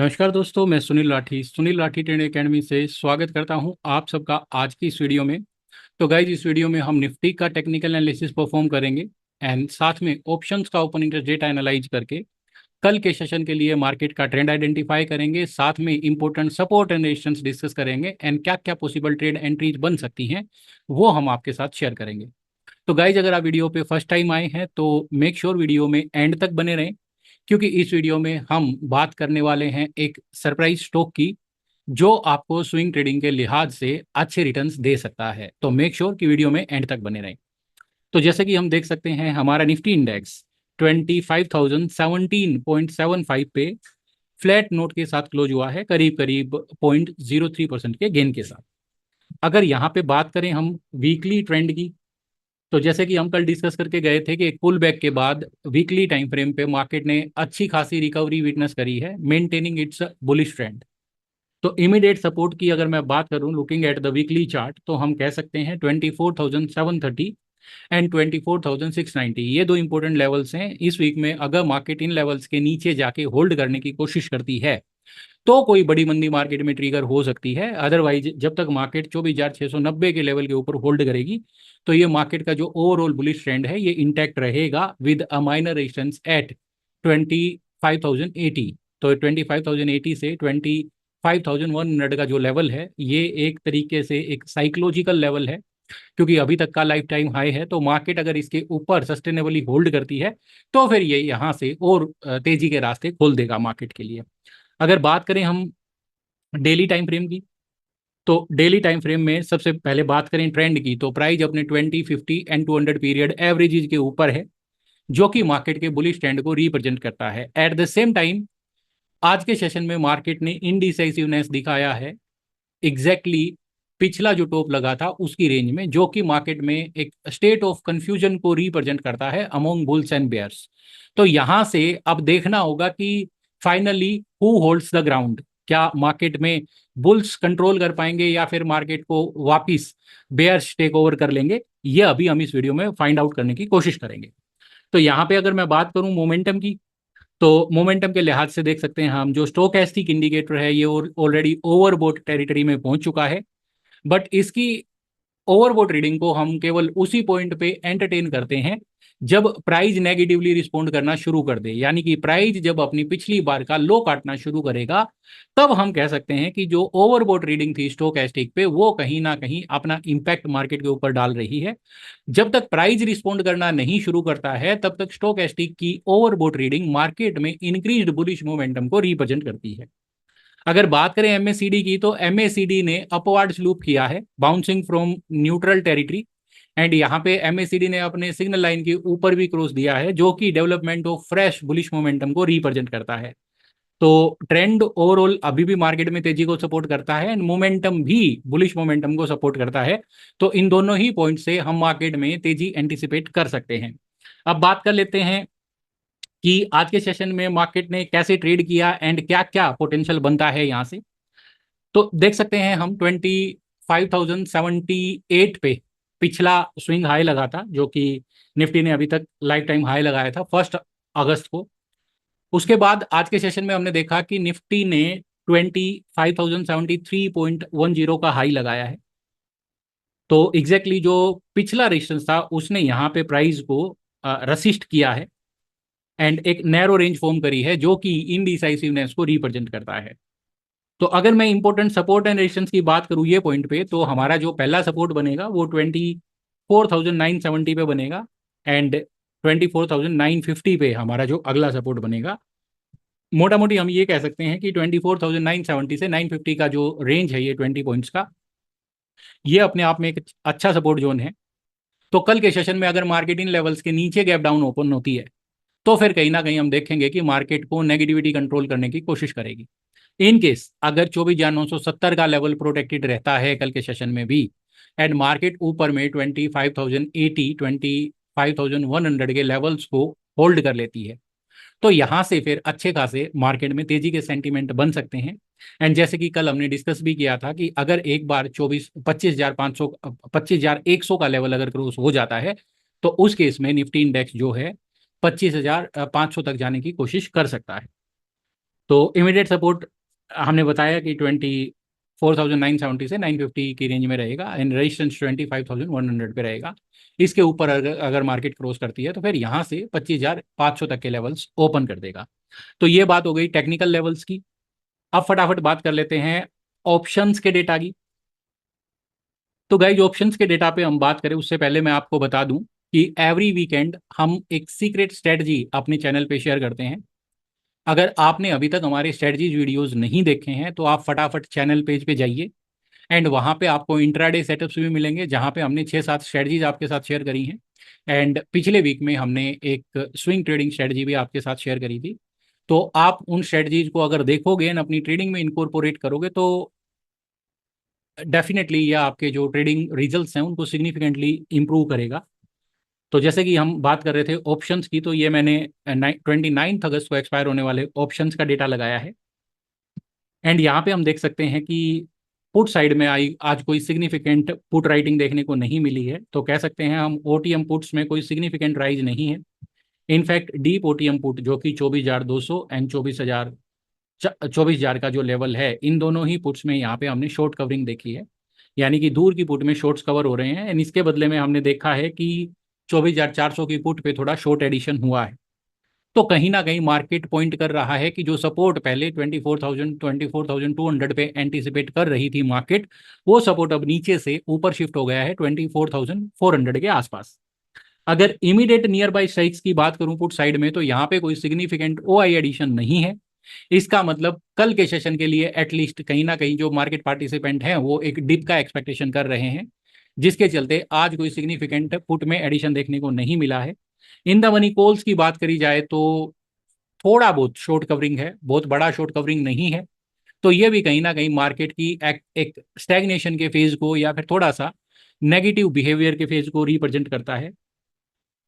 नमस्कार दोस्तों, मैं सुनील राठी ट्रेडिंग एकेडमी से स्वागत करता हूं आप सबका आज की इस वीडियो में। तो गाइज, इस वीडियो में हम निफ्टी का टेक्निकल एनालिसिस परफॉर्म करेंगे एंड साथ में ऑप्शंस का ओपन इंटरेस्ट डेटा एनालाइज करके कल के सेशन के लिए मार्केट का ट्रेंड आइडेंटिफाई करेंगे। साथ में important support and resistance discuss करेंगे एंड क्या क्या पॉसिबल ट्रेड एंट्रीज बन सकती हैं वो हम आपके साथ शेयर करेंगे। तो गाइज, अगर आप वीडियो पे फर्स्ट टाइम आए हैं तो मेक श्योर वीडियो में एंड तक बने रहें, क्योंकि इस वीडियो में हम बात करने वाले हैं एक सरप्राइज स्टॉक की जो आपको स्विंग ट्रेडिंग के लिहाज से अच्छे रिटर्न्स दे सकता है। तो मेक श्योर कि वीडियो में एंड तक बने रहें। तो जैसे कि हम देख सकते हैं, हमारा निफ्टी इंडेक्स 25,017.75 पे फ्लैट नोट के साथ क्लोज हुआ है, करीब करीब 0.03% के गेन के साथ। अगर यहाँ पे बात करें हम वीकली ट्रेंड की, तो जैसे कि हम कल डिस्कस करके गए थे कि एक पुल बैक के बाद वीकली टाइम फ्रेम पे मार्केट ने अच्छी खासी रिकवरी विटनेस करी है, मेंटेनिंग इट्स बुलिश ट्रेंड। तो इमीडिएट सपोर्ट की अगर मैं बात करूं looking at the weekly chart, तो हम कह सकते हैं 24,730 एंड 24,690, ये दो इंपॉर्टेंट लेवल्स हैं। इस वीक में अगर मार्केट इन लेवल्स के नीचे जाके होल्ड करने की कोशिश करती है तो कोई बड़ी मंदी मार्केट में ट्रिगर हो सकती है। अदरवाइज जब तक मार्केट 24,690 के लेवल के ऊपर होल्ड करेगी तो ये मार्केट का जो ओवरऑल बुलिश ट्रेंड है ये इंटैक्ट रहेगा with a minor resistance at 25,080। तो 25,080 से 25,100 का जो लेवल है ये एक तरीके से एक साइकोलॉजिकल लेवल है, क्योंकि अभी तक का लाइफ टाइम हाई है। तो मार्केट अगर इसके ऊपर सस्टेनेबली होल्ड करती है तो फिर ये यहाँ से और तेजी के रास्ते खोल देगा मार्केट के लिए। अगर बात करें हम डेली टाइम फ्रेम की, तो डेली टाइम फ्रेम में सबसे पहले बात करें ट्रेंड की, तो प्राइस अपने 20, 50 एंड 200 पीरियड एवरेजेस के ऊपर है, जो कि मार्केट के बुलिश ट्रेंड को रिप्रेजेंट करता है। एट द सेम टाइम आज के सेशन में मार्केट ने इनडिसाइसिवनेस दिखाया है एग्जैक्टली पिछला जो टॉप लगा था उसकी रेंज में, जो कि मार्केट में एक स्टेट ऑफ कंफ्यूजन को रिप्रेजेंट करता है अमोंग बुल्स एंड बेयर्स। तो यहां से अब देखना होगा कि finally who holds the ground. क्या मार्केट में बुल्स कंट्रोल कर पाएंगे या फिर मार्केट को वापिस बेयर्स टेक ओवर कर लेंगे, ये अभी हम इस वीडियो में फाइंड आउट करने की कोशिश करेंगे। तो यहाँ पे अगर मैं बात करूं मोमेंटम की, तो मोमेंटम के लिहाज से देख सकते हैं हम जो स्टोकेस्टिक इंडिकेटर है ये ऑलरेडी ओवरबोट टेरिटरी में पहुंच चुका है। बट इसकी ओवरबोट रीडिंग को हम केवल उसी पॉइंट पे एंटरटेन करते हैं जब प्राइस नेगेटिवली रिस्पॉन्ड करना शुरू कर दे, यानी कि प्राइस जब अपनी पिछली बार का लो काटना शुरू करेगा तब हम कह सकते हैं कि जो ओवरबोट रीडिंग थी स्टोकेस्टिक पे वो कहीं ना कहीं अपना इंपैक्ट मार्केट के ऊपर डाल रही है। जब तक प्राइस रिस्पॉन्ड करना नहीं शुरू करता है तब तक स्टोकेस्टिक की ओवरबोट रीडिंग मार्केट में इंक्रीज्ड बुलिश मोमेंटम को रिप्रेजेंट करती है। अगर बात करें एमएसीडी की, तो एमएसीडी ने अपवर्ड स्लूप किया है bouncing from neutral territory, and यहाँ पे एमएसीडी ने अपने सिग्नल लाइन के ऊपर भी क्रॉस दिया है, जो कि development of fresh bullish momentum को रिप्रेजेंट करता है। तो ट्रेंड ओवरऑल अभी भी मार्केट में तेजी को सपोर्ट करता है एंड मोमेंटम भी बुलिश मोमेंटम को सपोर्ट करता है। तो इन दोनों ही पॉइंट से हम मार्केट में तेजी एंटिसिपेट कर सकते हैं। अब बात कर लेते हैं कि आज के सेशन में मार्केट ने कैसे ट्रेड किया एंड क्या क्या पोटेंशियल बनता है यहाँ से। तो देख सकते हैं हम 25,078 पे पिछला स्विंग हाई लगा था, जो कि निफ्टी ने अभी तक लाइफ टाइम हाई लगाया था 1 अगस्त को। उसके बाद आज के सेशन में हमने देखा कि निफ्टी ने 25,073.10 का हाई लगाया है। तो एग्जैक्टली जो पिछला रेजिस्टेंस था उसने यहाँ पे प्राइस को रसिस्ट किया है एंड एक नैरो रेंज फॉर्म करी है, जो कि इनडिसाइसिवनेस को रिप्रेजेंट करता है। तो अगर मैं इंपॉर्टेंट सपोर्ट एंड रेजिस्टेंस की बात करूँ ये पॉइंट पे, तो हमारा जो पहला सपोर्ट बनेगा वो 24,970 पे बनेगा एंड 24,950 पे हमारा जो अगला सपोर्ट बनेगा। मोटा मोटी हम ये कह सकते हैं कि 24,970 से 950 का जो रेंज है ये 20 पॉइंट्स का, ये अपने आप में एक अच्छा सपोर्ट जोन है। तो कल के सेशन में अगर मार्केट इन लेवल्स के नीचे गैप डाउन ओपन होती है तो फिर कहीं ना कहीं हम देखेंगे कि मार्केट को नेगेटिविटी कंट्रोल करने की कोशिश करेगी। इन केस अगर 24,970 का लेवल प्रोटेक्टेड रहता है कल के सेशन में भी एंड मार्केट ऊपर में 25,080, 25,100 के लेवल्स को होल्ड कर लेती है, तो यहाँ से फिर अच्छे खासे मार्केट में तेजी के सेंटीमेंट बन सकते हैं। एंड जैसे कि कल हमने डिस्कस भी किया था कि अगर एक बार 25,500 25,100 का लेवल अगर क्रॉस हो जाता है तो उस केस में निफ्टी इंडेक्स जो है 25,500 तक जाने की कोशिश कर सकता है। तो इमीडिएट सपोर्ट हमने बताया कि 24,970 से 950 की रेंज में रहेगा एंड रेजिस्टेंस 25,100 पे रहेगा। इसके ऊपर अगर मार्केट क्रॉस करती है तो फिर यहाँ से 25,500 तक के लेवल्स ओपन कर देगा। तो ये बात हो गई टेक्निकल लेवल्स की। अब फटाफट बात कर लेते हैं ऑप्शंस के डेटा की। तो गाइज ऑप्शंस के डेटा पे हम बात करें उससे पहले मैं आपको बता दूं कि एवरी वीकेंड हम एक सीक्रेट स्ट्रेटजी अपने चैनल पे शेयर करते हैं। अगर आपने अभी तक हमारे स्ट्रेटजीज वीडियोस नहीं देखे हैं तो आप फटाफट चैनल पेज पे जाइए एंड वहाँ पे आपको इंट्राडे सेटअप्स भी मिलेंगे जहाँ पे हमने 6-7 स्ट्रेटजीज आपके साथ शेयर करी हैं। एंड पिछले वीक में हमने एक स्विंग ट्रेडिंग स्ट्रेटजी भी आपके साथ शेयर करी थी। तो आप उन स्ट्रेटजीज को अगर देखोगे एंड अपनी ट्रेडिंग में इनकॉर्पोरेट करोगे तो डेफिनेटली यह आपके जो ट्रेडिंग रिजल्ट्स हैं उनको सिग्निफिकेंटली इंप्रूव करेगा। तो जैसे कि हम बात कर रहे थे ऑप्शंस की, तो ये मैंने 29 अगस्त को एक्सपायर होने वाले ऑप्शंस का डेटा लगाया है। एंड यहाँ पे हम देख सकते हैं कि पुट साइड में आई आज कोई सिग्निफिकेंट पुट राइटिंग देखने को नहीं मिली है। तो कह सकते हैं हम ओटीएम पुट्स में कोई सिग्निफिकेंट राइज नहीं है। इनफैक्ट डीप ओटीएम पुट जो कि 24,200 एंड 24,000 का जो लेवल है, इन दोनों ही पुट्स में यहाँ पे हमने शॉर्ट कवरिंग देखी है। यानी कि दूर की पुट में शॉर्ट्स कवर हो रहे हैं एंड इसके बदले में हमने देखा है कि 24,400 की पुट पे थोड़ा शॉर्ट एडिशन हुआ है। तो कहीं ना कहीं मार्केट पॉइंट कर रहा है कि जो सपोर्ट पहले 24,200 पे एंटीसिपेट कर रही थी मार्केट, वो सपोर्ट अब नीचे से ऊपर शिफ्ट हो गया है 24,400 के आसपास। अगर इमीडिएट नियर बाई स्ट्राइक्स की बात करूं पुट साइड में, तो यहाँ पे कोई सिग्निफिकेंट ओआई एडिशन नहीं है। इसका मतलब कल के सेशन के लिए एटलीस्ट कहीं ना कहीं जो मार्केट पार्टिसिपेंट हैं वो एक डिप का एक्सपेक्टेशन कर रहे हैं, जिसके चलते आज कोई सिग्निफिकेंट पुट में एडिशन देखने को नहीं मिला है। इन द मनी कॉल्स की बात करी जाए तो थोड़ा बहुत शॉर्ट कवरिंग है, बहुत बड़ा शॉर्ट कवरिंग नहीं है। तो ये भी कहीं ना कहीं मार्केट की एक स्टैग्नेशन के फेज को या फिर थोड़ा सा नेगेटिव बिहेवियर के फेज को रिप्रेजेंट करता है।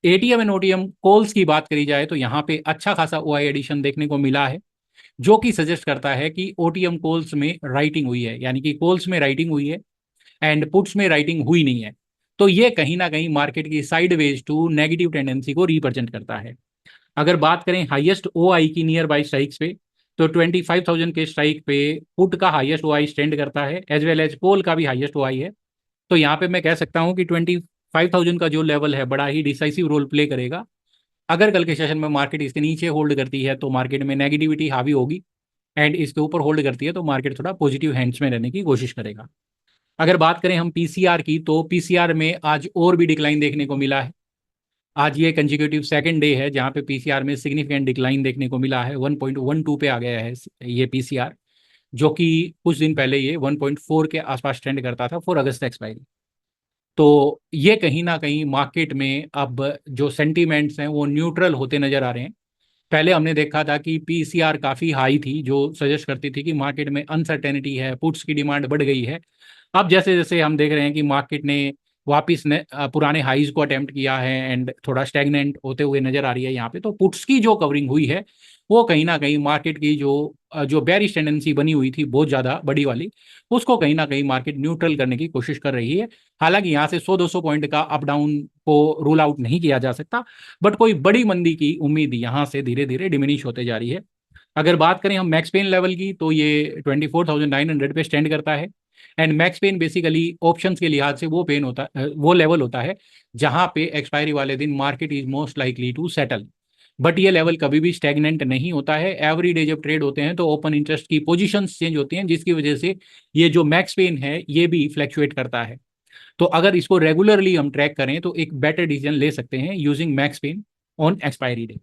एटीएम एंड ओटीएम कॉल्स की बात करी जाए तो यहाँ पे अच्छा खासा ओआई एडिशन देखने को मिला है, जो कि सजेस्ट करता है कि ओटीएम कॉल्स में राइटिंग हुई है, यानी कि कॉल्स में राइटिंग हुई है एंड पुट्स में राइटिंग हुई नहीं है। तो ये कहीं ना कहीं मार्केट की साइडवेज टू नेगेटिव टेंडेंसी को रिप्रेजेंट करता है। अगर बात करें हाईएस्ट ओआई की नियर बाई स्ट्राइक्स पे, तो 25,000 के स्ट्राइक पे पुट का हाईएस्ट ओआई स्टैंड करता है एज वेल एज कॉल का भी हाईएस्ट ओआई है। तो यहाँ पे मैं कह सकता हूँ कि 25,000 का जो लेवल है बड़ा ही डिसाइसिव रोल प्ले करेगा। अगर कल के सेशन में मार्केट इसके नीचे होल्ड करती है तो मार्केट में नेगेटिविटी हावी होगी एंड इसके ऊपर होल्ड करती है तो मार्केट थोड़ा पॉजिटिव हैंड्स में रहने की कोशिश करेगा। अगर बात करें हम पीसीआर की, तो पीसीआर में आज और भी डिक्लाइन देखने को मिला है। आज ये कंजिक्यूटिव सेकंड डे है जहां पे पीसीआर में सिग्निफिकेंट डिक्लाइन देखने को मिला है, 1.12 पे आ गया है ये पीसीआर, जो कि कुछ दिन पहले ये 1.4 के आसपास ट्रेंड करता था फॉर अगस्त एक्सपायरी। तो ये कहीं ना कहीं मार्केट में अब जो सेंटीमेंट्स हैं वो न्यूट्रल होते नजर आ रहे हैं। पहले हमने देखा था कि पीसीआर काफ़ी हाई थी जो सजेस्ट करती थी कि मार्केट में अनसर्टेनिटी है, पुट्स की डिमांड बढ़ गई है। अब जैसे जैसे हम देख रहे हैं कि मार्केट ने वापस ने पुराने हाईज को अटेम्प्ट किया है एंड थोड़ा स्टैग्नेंट होते हुए नजर आ रही है यहाँ पे, तो पुट्स की जो कवरिंग हुई है वो कहीं ना कहीं मार्केट की जो बेरिश टेंडेंसी बनी हुई थी बहुत ज़्यादा बड़ी वाली, उसको कहीं ना कहीं मार्केट न्यूट्रल करने की कोशिश कर रही है। हालांकि यहाँ से 100-200 पॉइंट का अप डाउन को रूल आउट नहीं किया जा सकता, बट कोई बड़ी मंदी की उम्मीद यहाँ से धीरे धीरे डिमिनिश होते जा रही है। अगर बात करें हम मैक्स पेन लेवल की, तो ये 24,900 पे स्टैंड करता है and max pain basically options के लिहाज से वो पेन होता है, वो लेवल होता है जहां पे एक्सपायरी वाले दिन market is most likely to settle. But ये लेवल कभी भी स्टैग्नेंट नहीं होता है। एवरी डे जब ट्रेड होते हैं तो ओपन इंटरेस्ट की पोजीशंस चेंज होती हैं, जिसकी वजह से ये जो मैक्स पेन है ये भी फ्लैक्चुएट करता है। तो अगर इसको रेगुलरली हम ट्रैक करें तो एक बेटर डिसीजन ले सकते हैं using max pain on expiry day.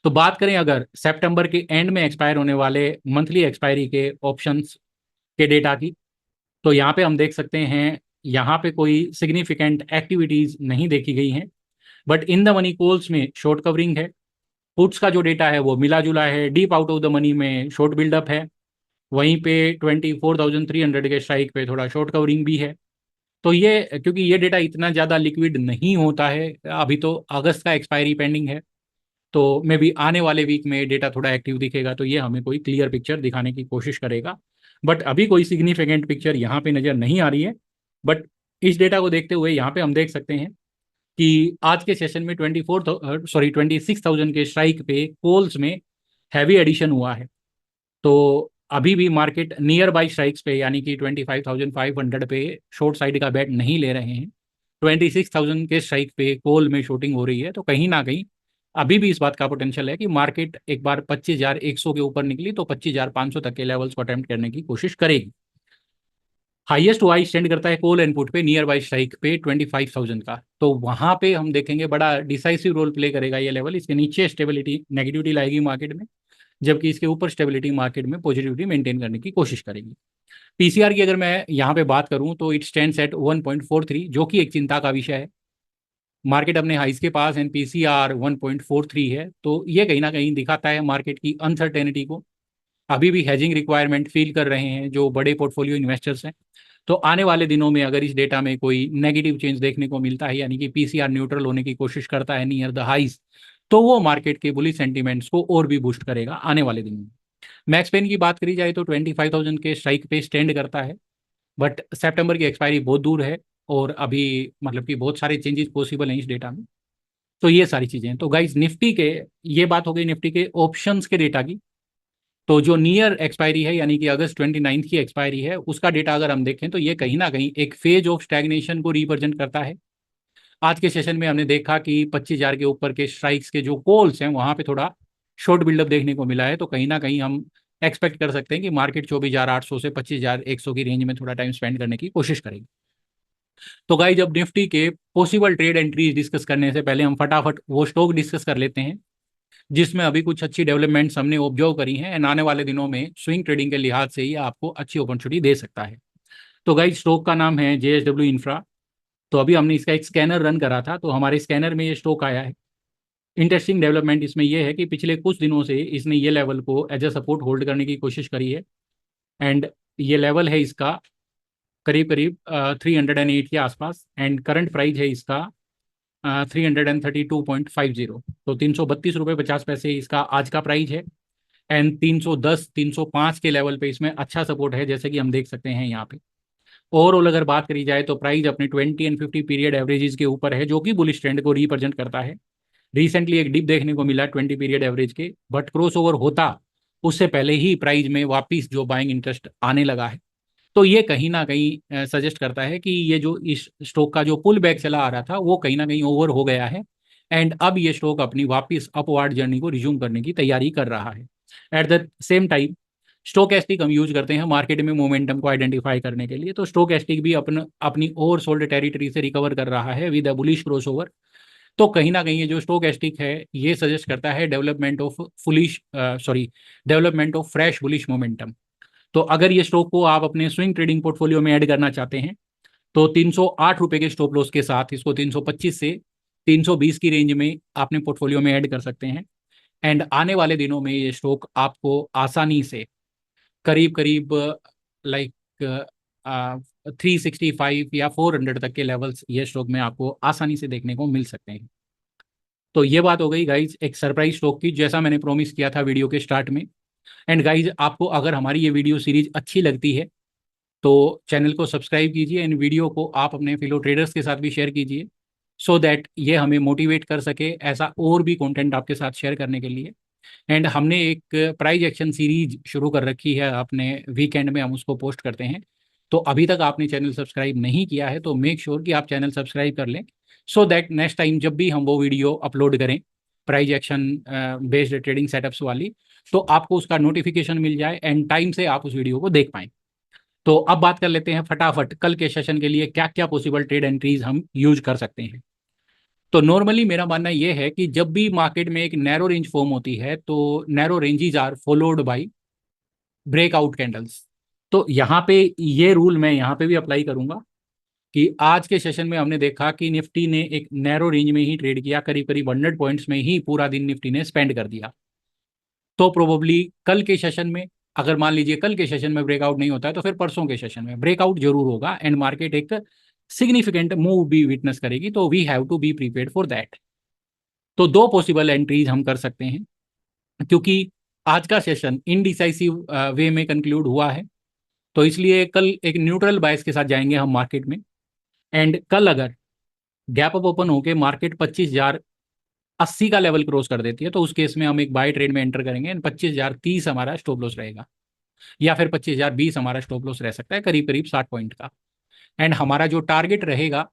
तो बात करें अगर सितंबर के एंड में एक्सपायर होने वाले मंथली एक्सपायरी के ऑप्शंस के डेटा की, तो यहाँ पे हम देख सकते हैं यहाँ पे कोई सिग्निफिकेंट एक्टिविटीज नहीं देखी गई हैं। But in the money calls में शॉर्ट कवरिंग है, पुट्स का जो डेटा है वो मिला जुला है, deep out of the money में शॉर्ट बिल्डअप है, वहीं पे 24,300 के स्ट्राइक पे थोड़ा शॉर्ट कवरिंग भी है। तो ये क्योंकि ये डेटा इतना ज़्यादा लिक्विड नहीं होता है, अभी तो अगस्त का एक्सपायरी पेंडिंग है, तो मे बी आने वाले वीक में डेटा थोड़ा एक्टिव दिखेगा तो ये हमें कोई क्लियर पिक्चर दिखाने की कोशिश करेगा। बट अभी कोई सिग्निफिकेंट पिक्चर यहाँ पे नज़र नहीं आ रही है। बट इस डेटा को देखते हुए यहाँ पे हम देख सकते हैं कि आज के सेशन में 26,000 के स्ट्राइक पे कॉल्स में हैवी एडिशन हुआ है। तो अभी भी मार्केट नियर बाई स्ट्राइक्स पे यानी कि 25,500 पे शॉर्ट साइड का बैट नहीं ले रहे हैं। 26,000 के स्ट्राइक पे कॉल में शूटिंग हो रही है, तो कहीं ना कहीं अभी भी इस बात का पोटेंशियल है कि मार्केट एक बार 25,100 के ऊपर निकली तो 25,500 तक के लेवल्स को अटेम्प्ट करने की कोशिश करेगी। हाईएस्ट वाई स्टैंड करता है कॉल इनपुट पे नियर बाई स्ट्राइक पे 25,000 का, तो वहां पे हम देखेंगे बड़ा डिसाइसिव रोल प्ले करेगा ये लेवल। इसके नीचे स्टेबिलिटी नेगेटिविटी लाएगी मार्केट में, जबकि इसके ऊपर स्टेबिलिटी मार्केट में पॉजिटिविटी मेंटेन करने की कोशिश करेगी। पीसीआर की अगर मैं यहाँ पे बात करूँ तो इट स्टैंड्स एट 1.43, जो कि एक चिंता का विषय है। मार्केट अपने हाइस के पास एंड पीसीआर 1.43 है, तो ये कहीं ना कहीं दिखाता है मार्केट की अनसर्टेनिटी को। अभी भी हेजिंग रिक्वायरमेंट फील कर रहे हैं जो बड़े पोर्टफोलियो इन्वेस्टर्स हैं। तो आने वाले दिनों में अगर इस डेटा में कोई नेगेटिव चेंज देखने को मिलता है, यानी कि पीसीआर न्यूट्रल होने की कोशिश करता है नियर द हाइस, तो वो मार्केट के बुलिश सेंटीमेंट्स को और भी बूस्ट करेगा आने वाले दिनों में। मैक्स पेन की बात करी जाए तो 25,000 के स्ट्राइक पे स्टैंड करता है, बट सितंबर की एक्सपायरी बहुत दूर है और अभी मतलब कि बहुत सारे चेंजेस पॉसिबल हैं इस डेटा में। तो ये सारी चीज़ें हैं। तो गाइज निफ्टी के, ये बात हो गई निफ्टी के ऑप्शंस के डेटा की। तो जो नियर एक्सपायरी है यानी कि अगस्त 29 की एक्सपायरी है, उसका डेटा अगर हम देखें तो ये कहीं ना कहीं एक फेज ऑफ स्टैग्नेशन को रिप्रेजेंट करता है। आज के सेशन में हमने देखा कि 25,000 के ऊपर के स्ट्राइक्स के जो कॉल्स हैं वहां पे थोड़ा शॉर्ट बिल्डअप देखने को मिला है, तो कहीं ना कहीं हम एक्सपेक्ट कर सकते हैं कि मार्केट 24,800 से 25,100 की रेंज में थोड़ा टाइम स्पेंड करने की कोशिश करेगी। तो गाइस जब निफ्टी के पॉसिबल ट्रेड एंट्रीज डिस्कस करने से पहले हम फटाफट वो स्टॉक डिस्कस कर लेते हैं जिसमें अभी कुछ अच्छी डेवलपमेंट्स हमने ऑब्जर्व करी हैं एंड आने वाले दिनों में स्विंग ट्रेडिंग के लिहाज से ये आपको अच्छी अपॉर्चुनिटी दे सकता है। तो गाइस स्टॉक का नाम है JSW इंफ्रा। तो अभी हमने इसका एक स्कैनर रन करा था, तो हमारे स्कैनर में ये स्टॉक आया है। इंटरेस्टिंग डेवलपमेंट इसमें यह है कि पिछले कुछ दिनों से इसने ये लेवल को एज अ सपोर्ट होल्ड करने की कोशिश करी है एंड ये लेवल है इसका करीब करीब 308 के आसपास एंड करंट प्राइस है इसका 332.50। तो 332 रुपये 50 पैसे इसका आज का प्राइस है एंड 310 305 के लेवल पे इसमें अच्छा सपोर्ट है, जैसे कि हम देख सकते हैं यहाँ पे। ओवरऑल अगर बात करी जाए तो प्राइस अपने 20 एंड 50 पीरियड एवरेजेस के ऊपर है, जो कि बुलिश ट्रेंड को रिप्रेजेंट करता है। रिसेंटली एक डिप देखने को मिला 20 पीरियड एवरेज के, बट क्रॉस ओवर होता उससे पहले ही प्राइस में वापस जो बाइंग इंटरेस्ट आने लगा है। तो ये कहीं ना कहीं सजेस्ट करता है कि ये जो इस स्टॉक का जो पुल बैक चला आ रहा था वो कहीं ना कहीं ओवर हो गया है एंड अब ये स्टॉक अपनी वापस अपवार्ड जर्नी को रिज्यूम करने की तैयारी कर रहा है। At the same time stochastic हम यूज करते हैं मार्केट में मोमेंटम को आइडेंटिफाई करने के लिए, तो स्टोकेस्टिक भी अपनी ओवर सोल्ड टेरिटरी से रिकवर कर रहा है with a bullish cross over. तो कहीं ना कहीं ये जो स्टोकेस्टिक है ये सजेस्ट करता है development of fresh bullish momentum. तो अगर ये स्टॉक को आप अपने स्विंग ट्रेडिंग पोर्टफोलियो में ऐड करना चाहते हैं तो 308 रुपये के स्टॉप लॉस के साथ इसको 325 से 320 की रेंज में अपने पोर्टफोलियो में ऐड कर सकते हैं एंड आने वाले दिनों में ये स्टॉक आपको आसानी से करीब करीब लाइक 365 या 400 तक के लेवल्स ये स्टॉक में आपको आसानी से देखने को मिल सकते हैं। तो ये बात हो गई गाइज एक सरप्राइज स्टॉक की, जैसा मैंने प्रॉमिस किया था वीडियो के स्टार्ट में। एंड गाइज आपको अगर हमारी ये वीडियो सीरीज अच्छी लगती है तो चैनल को सब्सक्राइब कीजिए एंड वीडियो को आप अपने फेलो ट्रेडर्स के साथ भी शेयर कीजिए सो दैट ये हमें मोटिवेट कर सके ऐसा और भी कंटेंट आपके साथ शेयर करने के लिए। एंड हमने एक प्राइज एक्शन सीरीज शुरू कर रखी है, अपने वीकेंड में हम उसको पोस्ट करते हैं। तो अभी तक आपने चैनल सब्सक्राइब नहीं किया है तो मेक श्योर कि आप चैनल सब्सक्राइब कर लें सो दैट नेक्स्ट टाइम जब भी हम वो वीडियो अपलोड करें price action based trading setups वाली, तो आपको उसका नोटिफिकेशन मिल जाए एंड टाइम से आप उस वीडियो को देख पाएँ। तो अब बात कर लेते हैं फटाफट कल के सेशन के लिए क्या क्या पॉसिबल ट्रेड एंट्रीज हम यूज कर सकते हैं। तो नॉर्मली मेरा मानना यह है कि जब भी मार्केट में एक नैरो रेंज फॉर्म होती है तो narrow ranges are followed by breakout candles. तो यहाँ पे ये रूल मैं यहाँ पे भी अप्लाई करूंगा कि आज के सेशन में हमने देखा कि निफ्टी ने एक नैरो रेंज में ही ट्रेड किया, करीब करीब 100 पॉइंट्स में ही पूरा दिन निफ्टी ने स्पेंड कर दिया। तो प्रोबेबली कल के सेशन में, अगर मान लीजिए कल के सेशन में ब्रेकआउट नहीं होता है तो फिर परसों के सेशन में ब्रेकआउट जरूर होगा एंड मार्केट एक सिग्निफिकेंट मूव भी विटनेस करेगी, तो we have to be prepared for that. तो दो पॉसिबल एंट्रीज हम कर सकते हैं क्योंकि आज का सेशन इनडिसाइसिव वे में कंक्लूड हुआ है, तो इसलिए कल एक न्यूट्रल बायस के साथ जाएंगे हम मार्केट में। एंड कल अगर गैप अप ओपन होके मार्केट 25,080 का लेवल क्रॉस कर देती है तो उस केस में हम एक बाय ट्रेड में एंटर करेंगे एंड 25,030 हमारा स्टॉप लॉस रहेगा। या फिर 25,020 हमारा स्टॉप लॉस रह सकता है, करीब करीब 60 पॉइंट का। एंड हमारा जो टारगेट रहेगा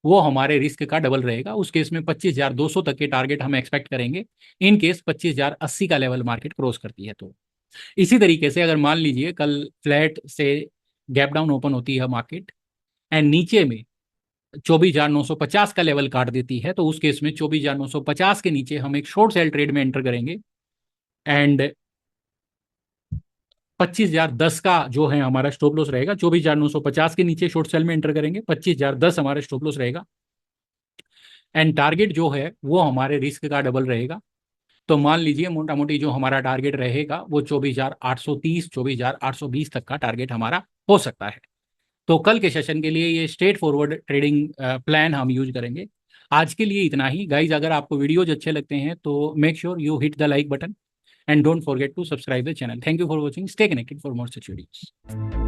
वो हमारे रिस्क का डबल रहेगा। उस केस में 25,200 तक के टारगेट हम एक्सपेक्ट करेंगे, इन केस 25,080 का लेवल मार्केट क्रॉस करती है तो। इसी तरीके से अगर मान लीजिए कल फ्लैट से गैप डाउन ओपन होती है मार्केट एंड नीचे में 24,950 का लेवल काट देती है, तो उस केस में 24,950 के नीचे हम एक शॉर्ट सेल ट्रेड में एंटर करेंगे एंड 25,010 का जो है हमारा स्टॉप लॉस रहेगा। 24,950 के नीचे शॉर्ट सेल में एंटर करेंगे, 25,010 हमारा स्टॉप लॉस रहेगा एंड टारगेट जो है वो हमारे रिस्क का डबल रहेगा। तो मान लीजिए मोटा मोटी जो हमारा टारगेट रहेगा वो 24,830 24,820 तक का टारगेट हमारा हो सकता है। तो कल के सेशन के लिए ये स्ट्रेट फॉरवर्ड ट्रेडिंग प्लान हम यूज करेंगे। आज के लिए इतना ही गाइज। अगर आपको वीडियोज अच्छे लगते हैं तो make sure you hit the like button and don't forget to subscribe the channel. Thank you for watching, stay connected for more such videos.